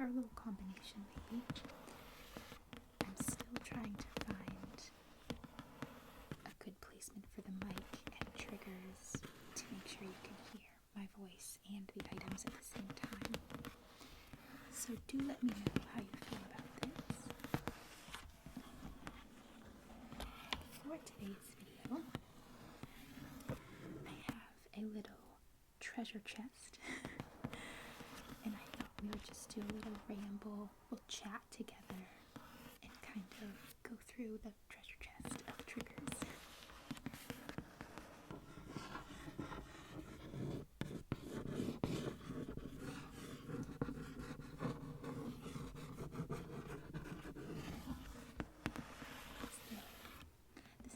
our little combination maybe. I'm still trying to find a good placement for the mic and triggers to make sure you can hear my voice and the items at the same time. So do let me know how you feel about this. For today's video, I have a little treasure chest, and I thought we would just do a little ramble, we'll chat together, and kind of go through the treasure chest of triggers.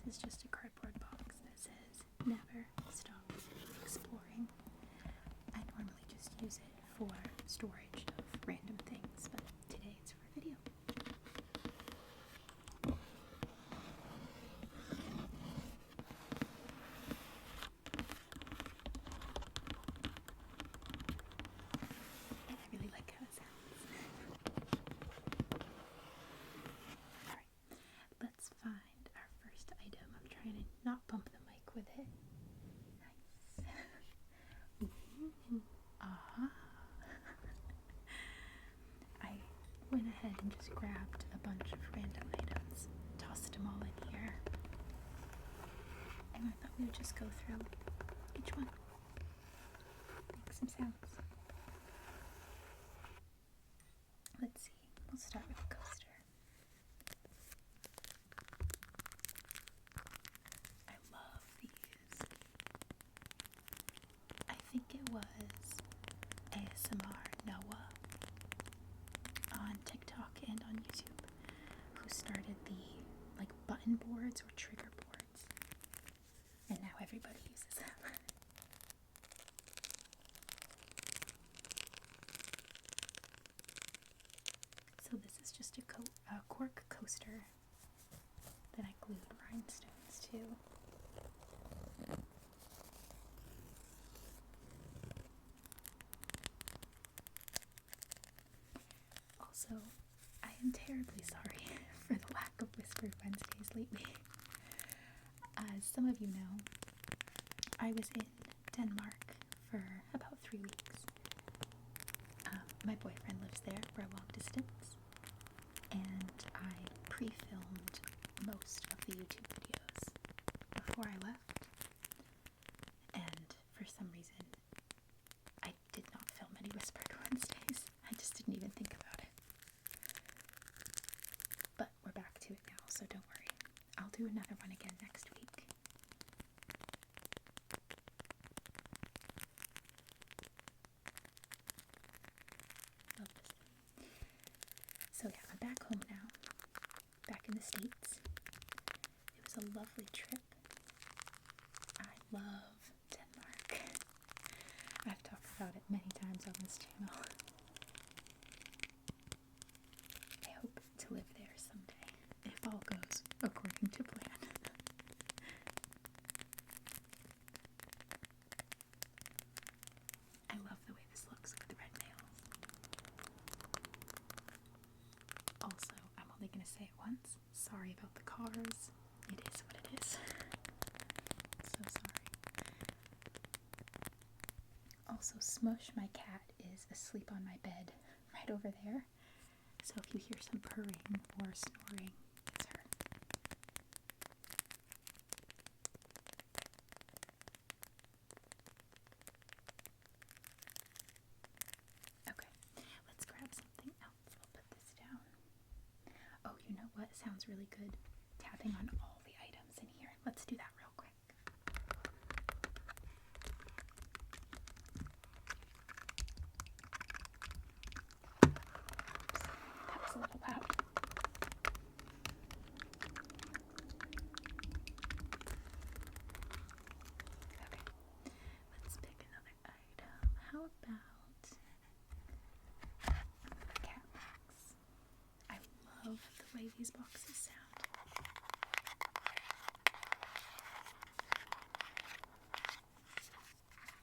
This is just a cardboard box that says, "Never stop exploring." I normally just use it for storage of random things, but today it's for video. And I really like how it sounds. Alright, let's find our first item. I'm trying to not bump the mic with it. Nice. Ooh, aha. I went ahead and just grabbed a bunch of random items, tossed them all in here, and I thought we would just go through each one, make some sounds. Let's see, we'll start with the coaster. I love these. I think it was ASMR Noah on TikTok and on YouTube who started the button boards or trigger boards, and now everybody uses them. So this is just a cork coaster that I glued rhinestones to. Also, I am terribly sorry for the lack of Whispered Wednesdays lately. As some of you know, I was in Denmark for about 3 weeks. My boyfriend lives there for a long distance, and I pre-filmed most of the YouTube videos before I left, and for some reason I did not film any Whispered Wednesdays. I just didn't even think about it. But we're back to it now, so don't worry. I'll do another one again next week. Love this. So yeah, I'm back home now. Back in the States. It was a lovely trip. I love Denmark. I've talked about it many times on this channel. I hope to live there someday, if all goes according to plan. I love the way this looks with the red nails. Also, I'm only going to say it once. Sorry about the cars. It is what it is. So sorry. Also, Smush, my cat, is asleep on my bed right over there. So if you hear some purring or snoring, it's her. Okay, let's grab something else. I'll put this down. Oh, you know what sounds really good? Tapping on all the items in here. Let's do that real quick. That was a little loud. Okay, let's pick another item. How about cat box? I love the way these boxes sound.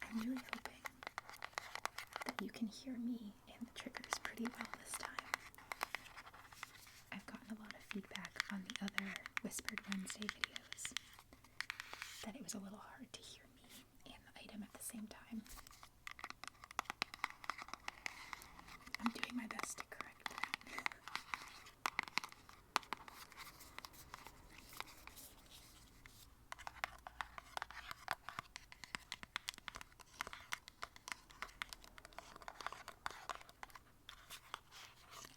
I'm really hoping that you can hear me understand the triggers pretty well this time. I've gotten a lot of feedback on the other Whispered Wednesday videos that it was a little hard to hear me and the item at the same time. I'm doing my best to correct that.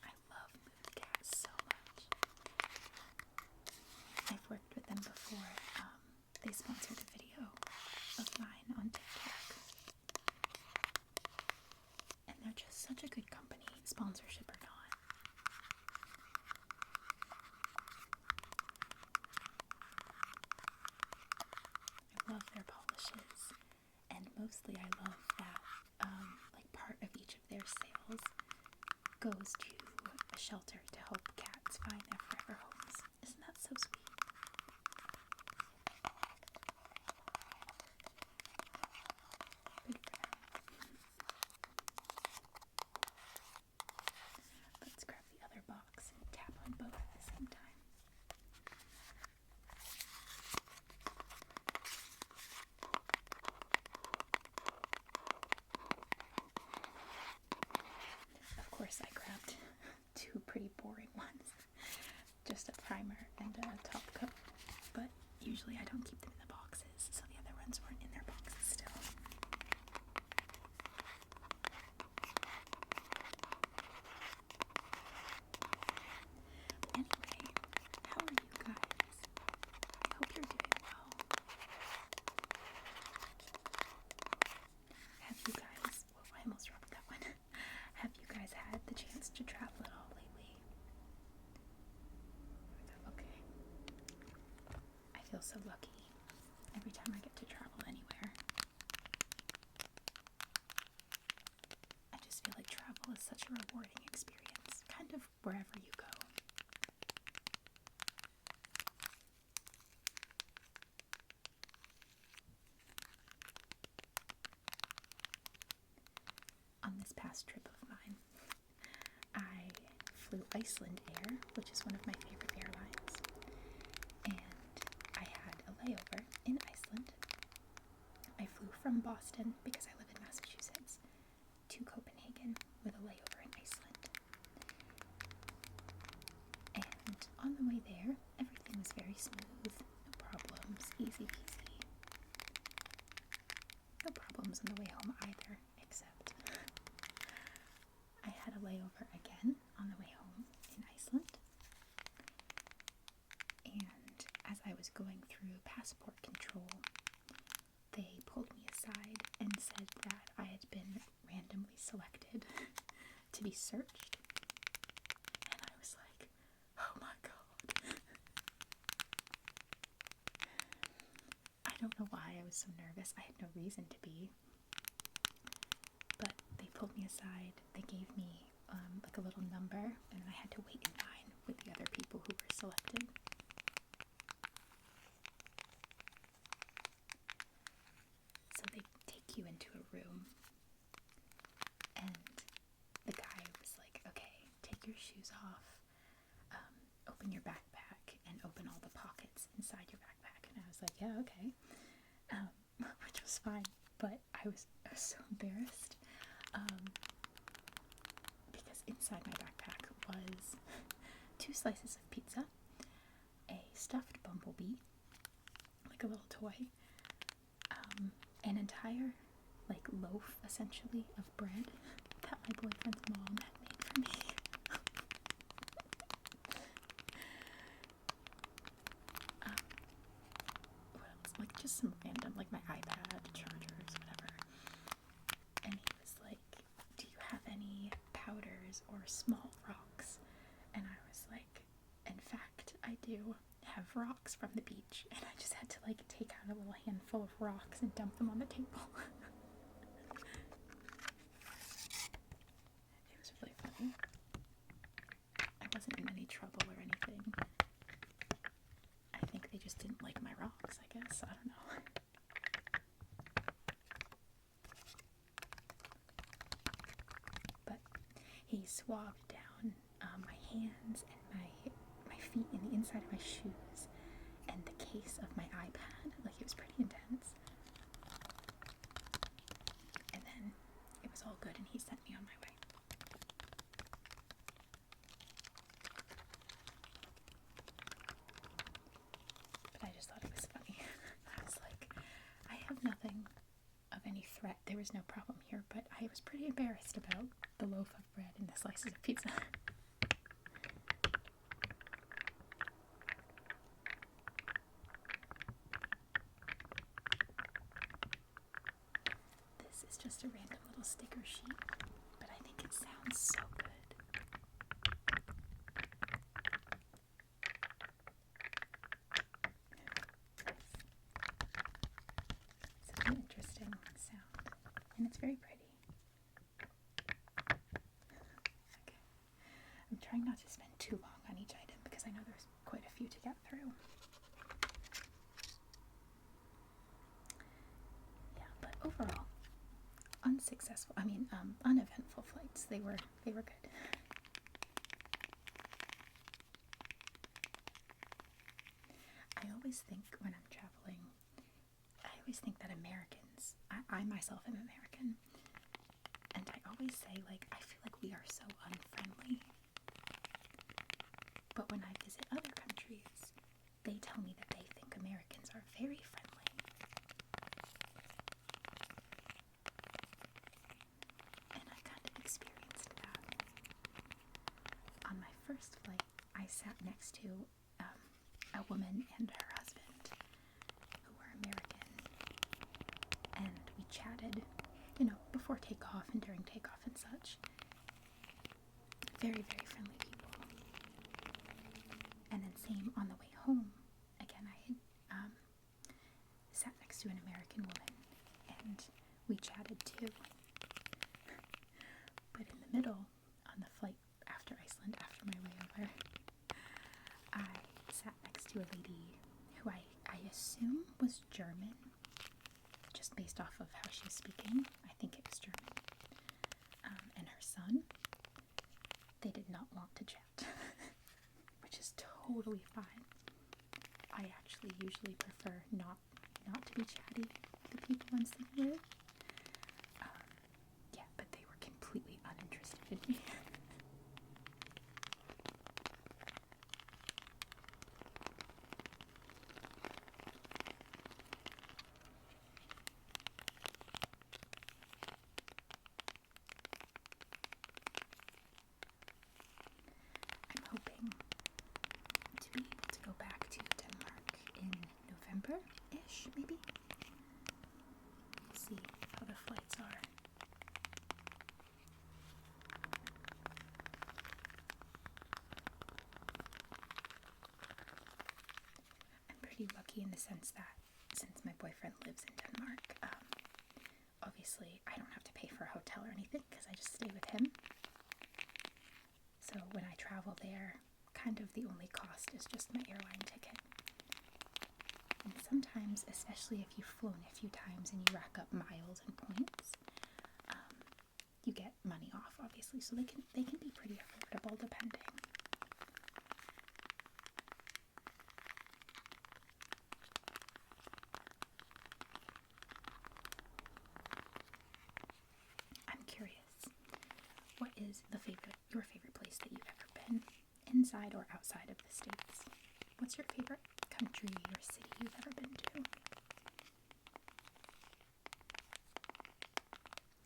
I love Mood Cats so much. I've worked with them before. They sponsored a video of mine on TikTok. And they're just such a good company, sponsorship or not. I love their polishes, and mostly I love that like part of each of their sales goes to a shelter to help cats find their forever homes. Isn't that so sweet? Good for them. Let's grab the other box and tap on both at the same time. Of course, I grabbed two pretty boring ones. Just a primer and a top coat. But usually I don't keep them in the boxes, so the other ones weren't in their boxes still. Anyway, how are you guys? I hope you're doing well. Have you guys, well, I almost dropped that one. Have you guys had the chance to travel at all lately? Okay. I feel so lucky every time I get to travel anywhere. I just feel like travel is such a rewarding experience, kind of wherever you go. On this past trip of mine, I flew Iceland Air, which is one of my favorite airlines, and I had a layover in Iceland. I flew from Boston, because I live in Massachusetts, to Copenhagen with a layover in Iceland. And on the way there, everything was very smooth, no problems, easy peasy. No problems on the way home either, except I had a layover again on the way home in Iceland. And as I was going through passport control, they pulled me aside and said that I had been randomly selected to be searched. And I was like, oh my god. I don't know why I was so nervous. I had no reason to be. But they pulled me aside, they gave me like a little number, and I had to wait in line with the other people who were selected. So they take you into a room, and the guy was like, okay, take your shoes off, open your backpack, and open all the pockets inside your backpack. And I was like, yeah, okay, which was fine, but I was so embarrassed. Because inside my backpack was 2 slices of pizza, a stuffed bumblebee, like a little toy, an entire like loaf essentially of bread that my boyfriend's mom had made for me. What else? Like just some random, like my iPad, chargers, whatever. And he was like, do you have any powders or small rocks? And I was like, in fact, I do have rocks from the beach. And I just had to like take out a little handful of rocks and dump them on the table. It was really funny. I wasn't in any trouble or anything. I think they just didn't like my rocks, I guess. I don't know. But swabbed down my hands and my feet and the inside of my shoes and the case of my iPad. Like, it was pretty intense. And then it was all good and he sent me on my way. But I just thought it was funny. I was like, I have nothing of any threat. There was no problem here, but I was pretty embarrassed about the loaf of bread and the slices of pizza. This is just a random little sticker sheet, but I think it sounds so good. It's an interesting sound, and it's very pretty. Okay. I'm trying not to spend too long on each item because I know there's quite a few to get through. Yeah, but overall, uneventful flights. They were good. I always think when I'm traveling, that Americans, I myself am American, and I always say, like, I feel like we are so unfriendly. But when I visit other countries, they tell me that they think Americans are very friendly. And I kind of experienced that. On my first flight, I sat next to a woman and her husband who were American. And we chatted, before takeoff and during takeoff and such. Very, very friendly people. And then same on the way home. Again, I had sat next to an American woman and we chatted too. But in the middle, on the flight after Iceland, after my layover, I sat next to a lady who I assume was German, just based off of how she was speaking. I think it was German. And her son, they did not want to chat, which is totally fine. I actually usually prefer not to be chatty with the people I'm sitting with. Yeah, but they were completely uninterested in me. I'm hoping to be able to go back to Denmark in November-ish, maybe. See how the flights are. I'm pretty lucky in the sense that since my boyfriend lives in Denmark, obviously I don't have to pay for a hotel or anything because I just stay with him. So when I travel there, kind of the only cost is just my airline ticket. And sometimes, especially if you've flown a few times and you rack up miles and points, you get money off, obviously, so they can be pretty affordable depending. I'm curious, what is your favorite place that you've ever been, inside or outside of the States? What's your favorite country or city you've ever been to?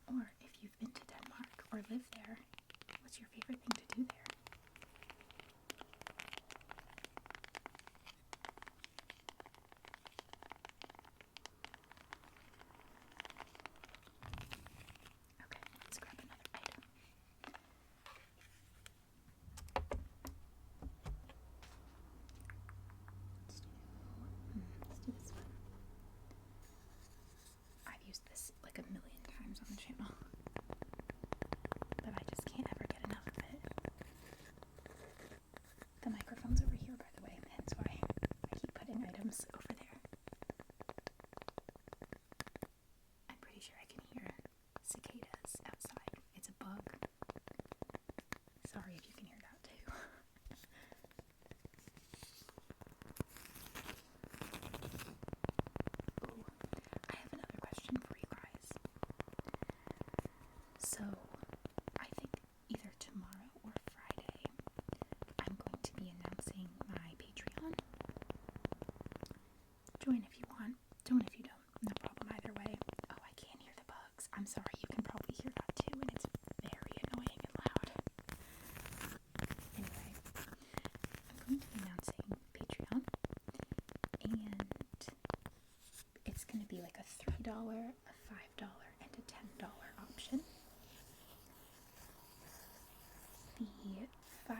Or if you've been to Denmark or lived there, what's your favorite thing to do there? Okay, let's grab another item. Let's do this one. I've used this like a million times on the channel. So I think either tomorrow or Friday, I'm going to be announcing my Patreon. Join if you want, don't if you don't, no problem either way. Oh, I can't hear the bugs. I'm sorry, you can probably hear that too, and it's very annoying and loud. Anyway, I'm going to be announcing Patreon, and it's going to be like a $3, a $5, and a $10 option. The $5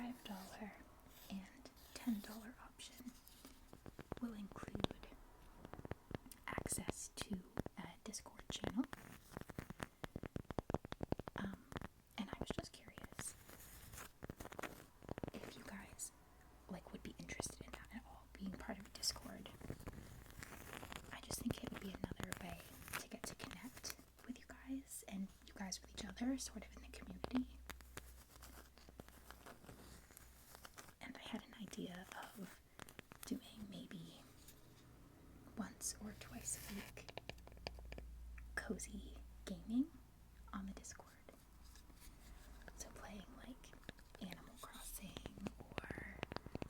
and $10 option will include access to a Discord channel. And I was just curious if you guys would be interested in that at all, being part of Discord. I just think it would be another way to get to connect with you guys and you guys with each other, sort of in the community. And I had an idea of doing maybe once or twice a week cozy gaming on the Discord. So playing like Animal Crossing or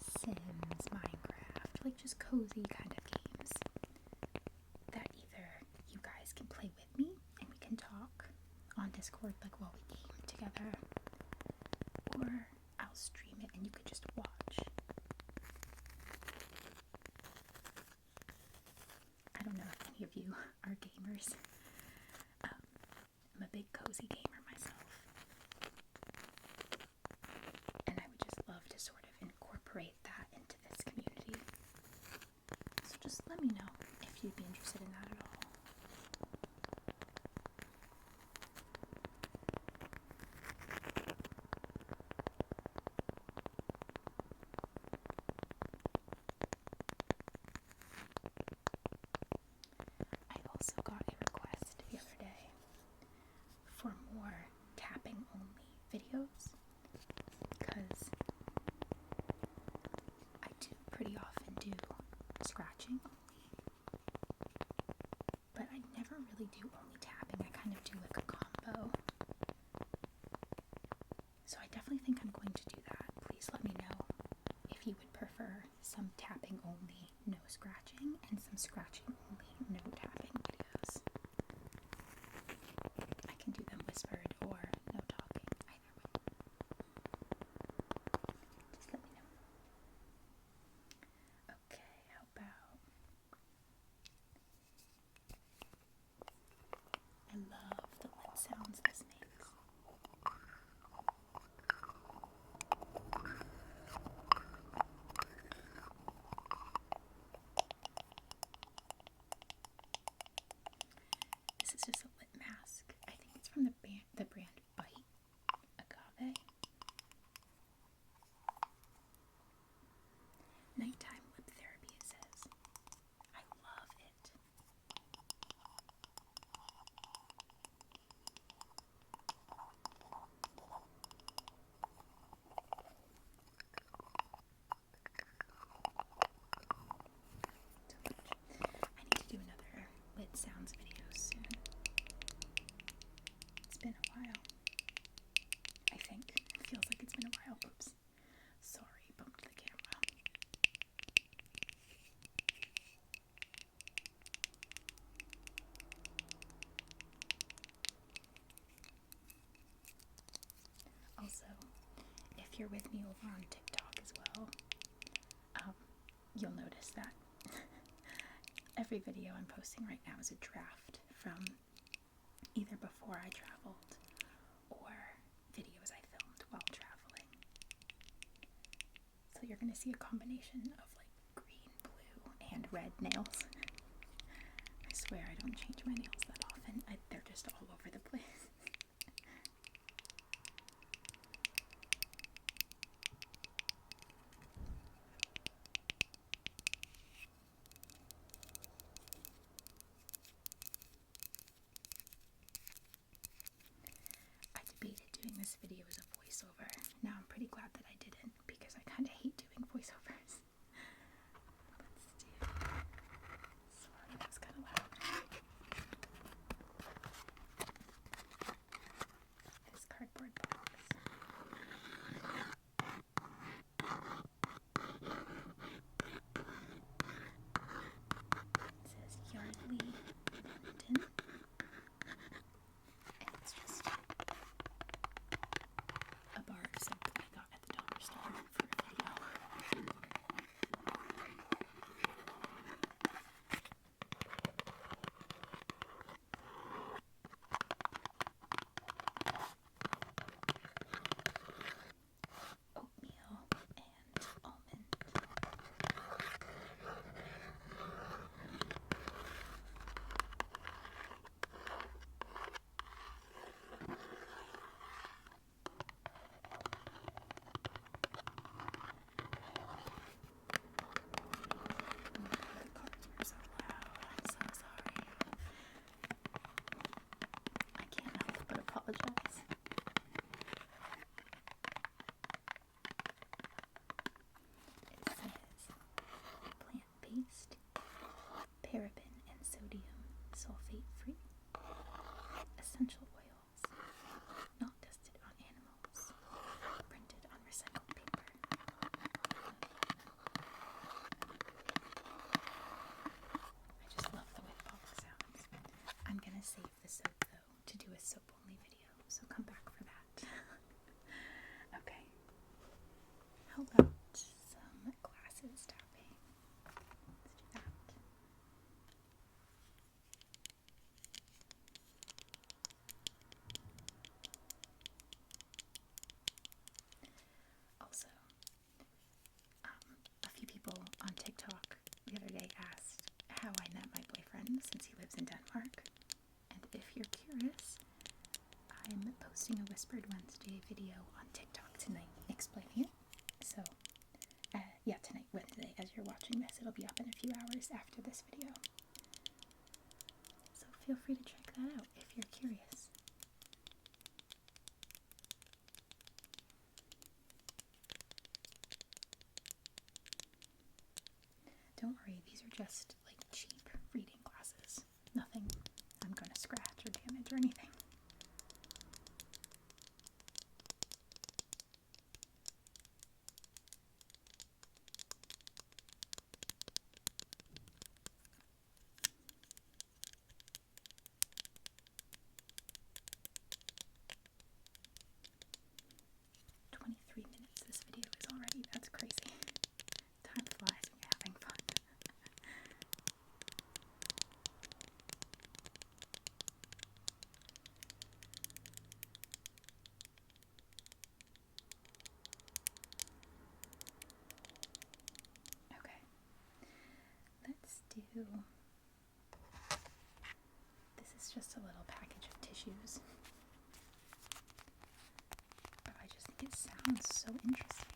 Sims, Minecraft, like just cozy kind of games that either you guys can play with me and we can talk on Discord like while we game together, or I'll stream it and you could just watch. I don't know if any of you are gamers. I'm a big cozy gamer myself, and I would just love to sort of incorporate that into this community. So just let me know if you'd be interested in that at all. I also got a request the other day for more tapping only videos, because I do pretty often do scratching only, but I never really do only tapping. I kind of do like a combo. So I definitely think I'm going to do that. Please let me know if you would prefer some tapping only, no scratching, and some scratching only, no tapping videos. I can do them whispered or no talking, either way. Just let me know. Okay, how about... I love the lid sounds this makes. This is just a lip mask. I think it's from the brand Bite Agave. Nighttime lip therapy, it says. I love it. I need to do another lid sounds video soon. It's been a while. I think. It feels like it's been a while. Oops. Sorry, bumped the camera. Also, if you're with me over on TikTok as well, you'll notice that every video I'm posting right now is a draft from either before I traveled or videos I filmed while traveling. So you're going to see a combination of like green, blue, and red nails. I swear I don't change my nails that often. They're just all over the place. I debated doing this video as a voiceover. Now I'm pretty glad that I didn't, because I kind of hate doing voiceovers. Let's do... Sorry, that was kind of loud. since he lives in Denmark. And if you're curious, I'm posting a Whispered Wednesday video on TikTok tonight explaining it. So, yeah, tonight, Wednesday, as you're watching this, it'll be up in a few hours after this video. So feel free to check that out if you're curious. Don't worry, these are just like cheap reading glasses. Nothing I'm gonna scratch or damage or anything. This video is already, that's crazy. Time flies when you're having fun. Okay, let's do, this is just a little package of tissues. But I just think it sounds so interesting.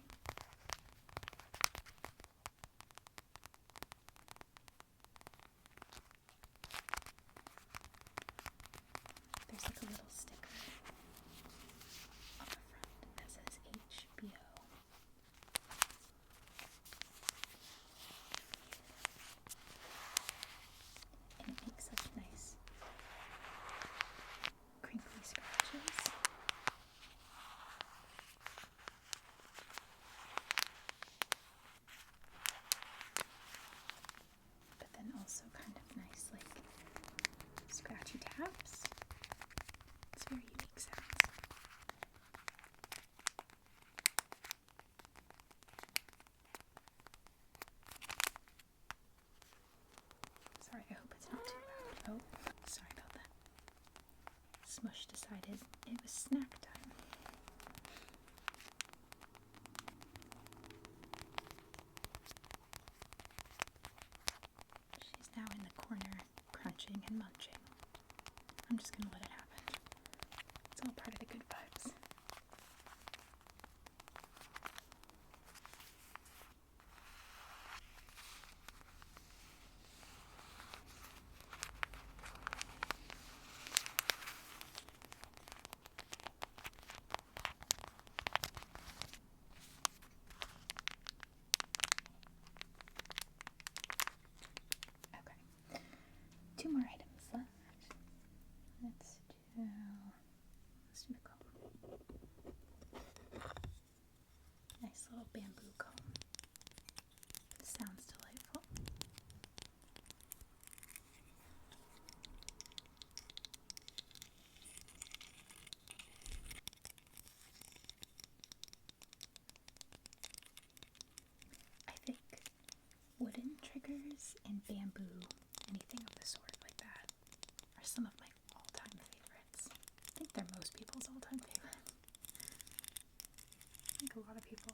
There's like a little sticker on the front that says HBO. And it makes such nice crinkly scratches. But then also kind of nice, like, scratchy taps. It's very unique sounds. Sorry, I hope it's not too loud. Oh, sorry about that. Smush decided it was snack time. She's now in the corner, crunching and munching. I'm just gonna let it happen. It's all part of the good vibes. Okay, 2 more items left. Let's do the comb. Nice little bamboo comb. Sounds delightful. I think wooden triggers and bamboo, anything of the sort like that, are some of my all-time favorites. I think they're most people's all-time favorites. I think a lot of people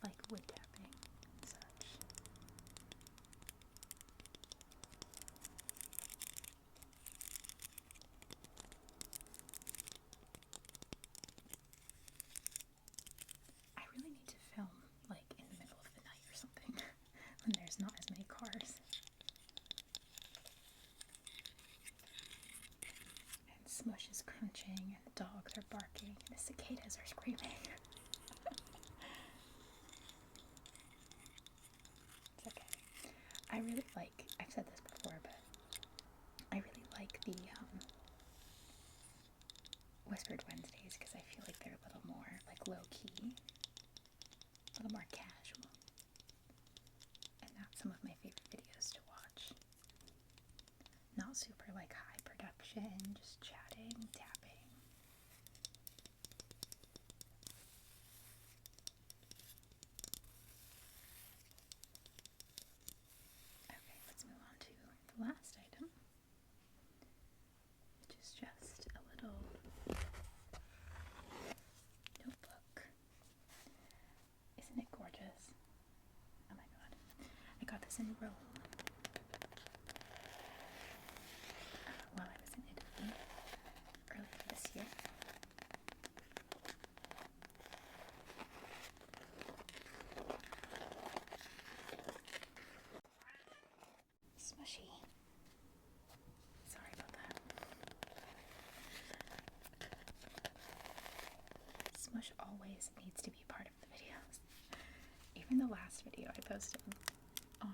like wood tapping and such. I really need to film like in the middle of the night or something when there's not as many cars. And Smush is crunching and the dogs are barking and the cicadas are screaming. It's okay. I really like, I've said this before, but I really like the Whispered Wednesdays because I feel like they're a little more like low-key, a little more casual, and that's some of my favorite videos to watch. Not super like high production, just chatting, tapping. Okay, let's move on to the last item, which is just a little notebook. Isn't it gorgeous? Oh my god. I got this in Rome. always needs to be part of the videos. Even the last video I posted on,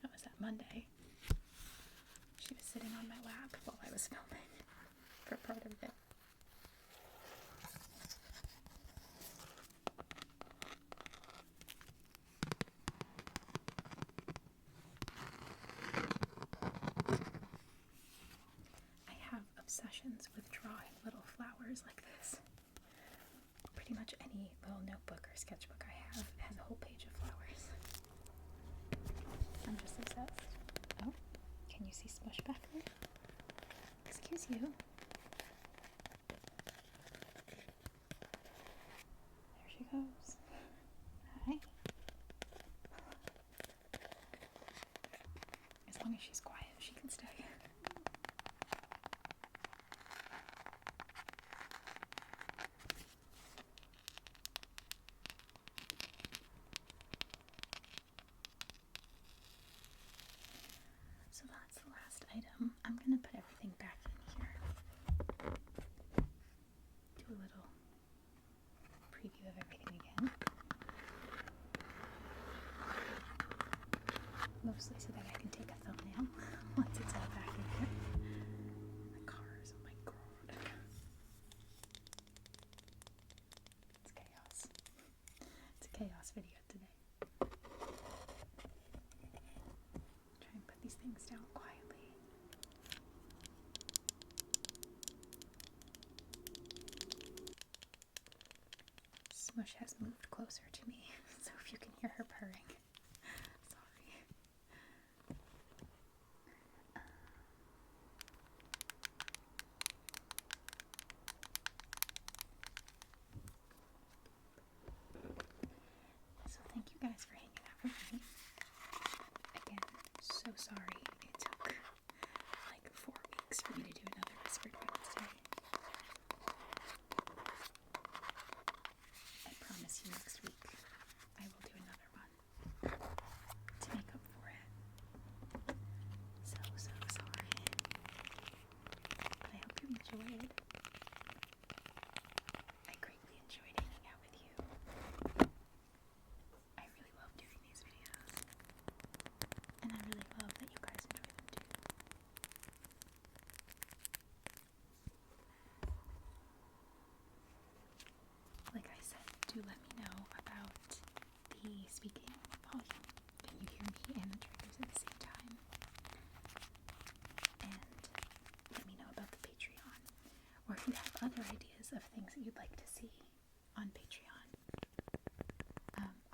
what was that, Monday? She was sitting on my lap while I was filming for part of it. I have obsessions with drawing little flowers like this. Pretty much any little notebook or sketchbook I have has a whole page of flowers. I'm just obsessed. Oh, can you see Smush back there? Excuse you. There she goes. Hi. As long as she's quiet, she can stay. So that's the last item. I'm gonna put everything back in here. Do a little preview of everything again. Mostly so that I can take a thumbnail once it's all back in here. The cars, oh my god. It's chaos. It's a chaos video today. Try and put these things down quietly. Smush has moved closer to me, so if you can hear her purring, sorry. So thank you guys for hanging out with me. Again, so sorry it took like 4 weeks for me to do another Whispered Wednesday. I promise you next week I will do another one to make up for it. So sorry. But I hope you enjoyed. I greatly enjoyed hanging out with you. I really love doing these videos. And I really love that you guys enjoy them too. Like I said, do let me know about the speaking volume. Can you hear me and the triggers at the same time? And let me know about the Patreon. Or if you have other ideas of things that you'd like to see on Patreon.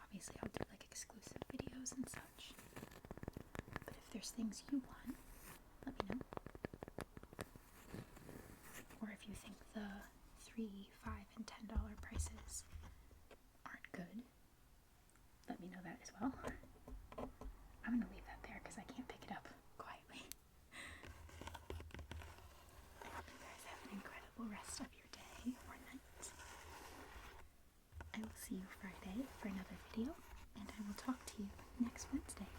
Obviously I'll do like exclusive videos and such. But if there's things you want, let me know. Or if you think the $3, $5, and $10 prices aren't good, let me know that as well. I'm gonna leave that there because I can't pick it up quietly. I hope you guys have an incredible rest of your day or night. I will see you Friday for another video, and I will talk to you next Wednesday.